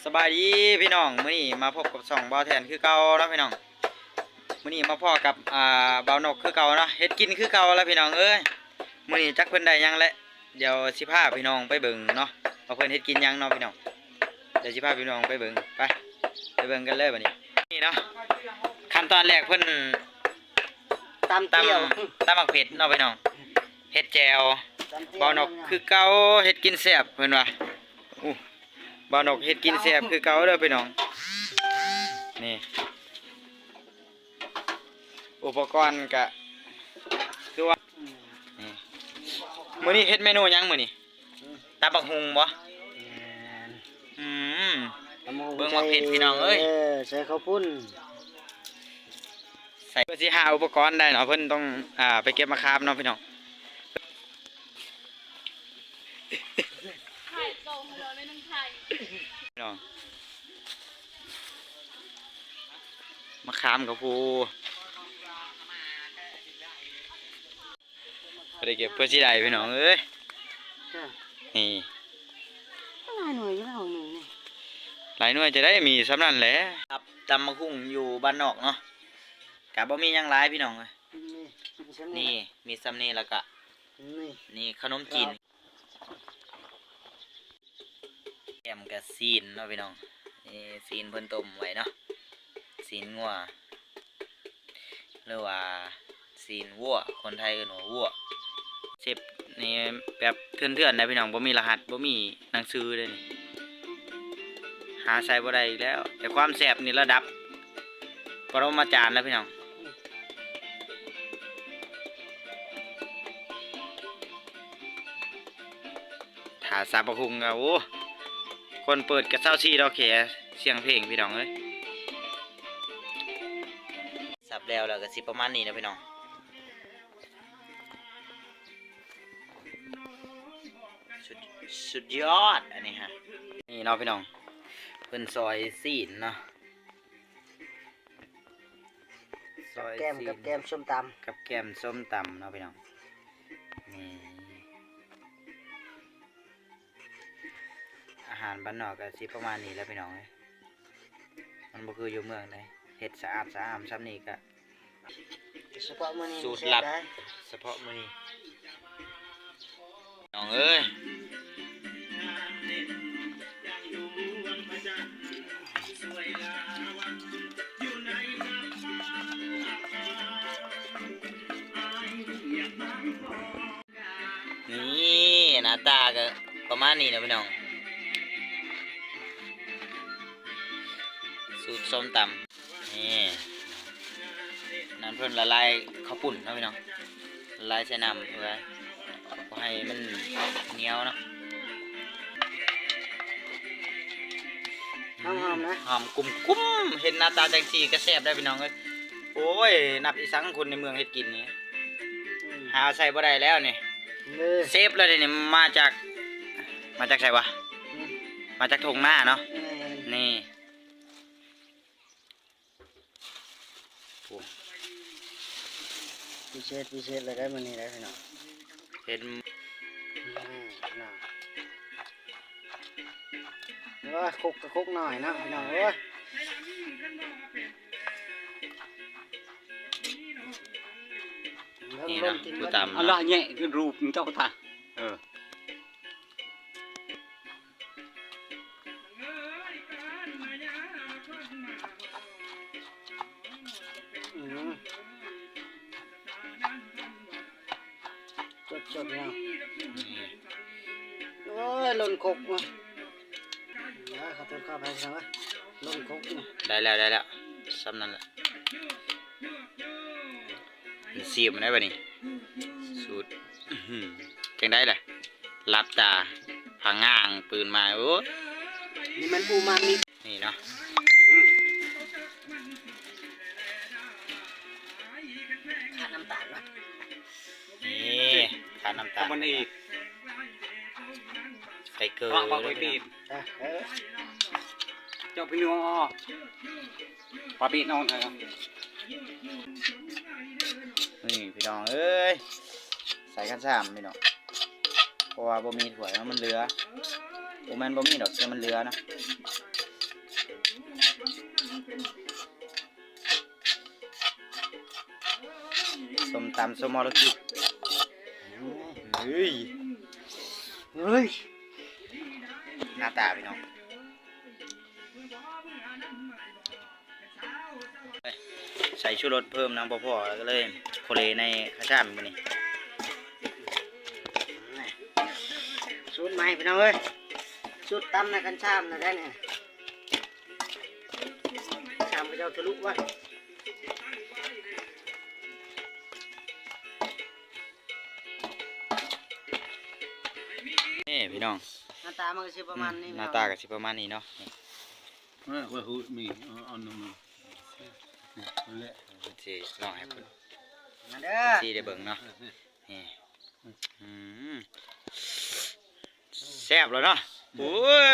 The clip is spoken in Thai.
สบายดีพี่น้องมื้อนี้มาพบกับ2บ่าวแทนคือเก่าเนาะพี่น้องมื้อนี้มาพอกับบ่าวนกคือเก่าเนาะเฮ็ดกินคือเก่าแล้วพี่น้องเอ้ยมื้อนี้จักเพิ่นได้หยังแล้วเดี๋ยวสิพาพี่น้องไปเบิ่งเนาะว่าเพิ่นเฮ็ดกินหยังเนาะพี่น้องเดี๋ยวสิพาพี่น้องไปเบิ่งไปเบิ่งกันเลยบัดนี้นี่เนาะขั้นตอนแรกเพิ่นตำเที่ยวตำหมักเผ็ดเนาะพี่น้องเฮ็ดแจ่วบ่าวนกคือเก่าเฮ็ดกินแซ่บเพิ่นว่าบ่าวนกเฮ็ดกินแซ่บคือเก่าเด้อพี่น้องนี่อุปกรณ์ก็คือว่านี่มื้อนี้เฮ็ดเมนูหยังมื้อนี้ตำบักหุ่งบ่อืมเบิ่งว่าเผ็ดพี่น้องเอ้ยใส่ข้าวปุ้นใส่เพื่อสิหาอุปกรณ์ได้เนาะเพิ่นต้องไปเก็บมะขามเนาะพี่น้องถ่ายตรงเลยไม่ต้องถ่ายพี่น้องมะขามกับผู้ไปเก็บเพื่อสิได้พี่น้องเอ้ยนี่หลายหน่วยอยู่แล้วหนึ่งหลายหน่วยจะได้มีสำนันแหละครับตำมะคุ้งอยู่บ้านนอกเนาะกะบ่มีหยังหลายพี่น้องเลยนี่มีซ้ำนี่แล้วก็นี่ขนมจีนแกมกับซีนเนาะพี่น้องนี่ซีนเพิ่นต้มไว้เนาะซีนงัวหรือว่าซีนวัวคนไทยเอิ้นว่าวัวเชฟนี่แบบเถื่อนๆนะพี่น้องบ่มีรหัสบ่มีหนังสือเลยนี่หาใส่บ่ได้อีกแล้วแต่ความแซ่บนี่ระดับปรมาจารย์แล้วพี่น้องถ้าซาบะฮุงก็โอ้คนเปิดกระเซ้าซี่ดอกแขเสียงเพลงพี่น้องเอ้ยสับแล้วก็สิประมาณนี้นะพี่น้องสุดยอดอันนี้ฮะนี่เนาะพี่น้องเพิ่นซอยซีนเนาะซอยซีนกับแกมส้มตำกับแกมส้มตำเนาะพี่น้องนี่อาหารบ้านนอกก็สิประมาณนี้แล้วพี่น้องเอ้ยมันบ่คืออยู่เมืองเลยเฮ็ดสะอาดสะอ้ามซ้ำนี่ก็เฉพาะมื้อนี้สูตรลับเฉพาะมื้อนี้น้องเอ้ยนี่หน้าตาก็ประมาณนี้นะพี่น้องสูตรส้มตำนี่น้ำเพิ่นละลายข้าวปุ่นนะพี่น้องละลายใส่น้ำเพื่อให้มันเหนียวเนาะหอมๆนะหอมกุ้มเห็นหน้าตาจังสีก็แซ่บได้พี่น้องเอ้ยโอ้ยนับอีสังคนในเมืองเฮ็ดกินนี่หาใส่บ่ได้แล้วนี่เซฟเลยนี่มาจากไสวะมาจากทงหน้าเนาะนี่พิเศษเลยได้มื้อนี้ได้พี่น้องเห็นว่าคุกหน่อยนะพี่น้องเอ้ยนี่นะดูตามอะไรเงี้ยคือรูปเจ้าตาจดแล้วโอ้ยล่นคุกมาขอโทษข้าไปซะวะล่นคุกได้แล้วซ้ำนั่นแหละซีมได้ป่ะนี่สูตรจังได้เลยรับตาพังง่างปืนมาโอ้นี่มันอูมามินี่เนาะขาดน้ำตาลวะนี่ขาดน้ำตาลมันอีกไข่เกลือเลยเจ้าพี่น้องปาปีนอนเถอะนี่พี่น้องเอ้ยใส่กันสามพี่น้องเพราะว่าบ่มีถั่วมันเหลือโอ้แม่นบ่มีดอกแต่มันเหลือนะ ส้มตำส้มมอลกิเฮ้ย เฮ้ย หน้าตาพี่น้องใส่ชูรสเพิ่มน้ำพอๆแล้วก็เลยโคเลในข้าวจ้ามมันนี่ สูตรใหม่พี่น้องเอ้ยสูตรตำนะกันชามนะได้เนี่ยชามพระเจ้าทะลุวะ นี่พี่น้อง หน้าตามันก็สิประมาณนี้ หน้าตาก็สิประมาณนี้เนาะนี่ ว่าหูมีเอาหนึ่งนั่นแหละ สิลองให้เพิ่น มาเด้อ สิได้เบิ่งเนาะนี่อืมแซ่บแล้วเนาะโอ้ย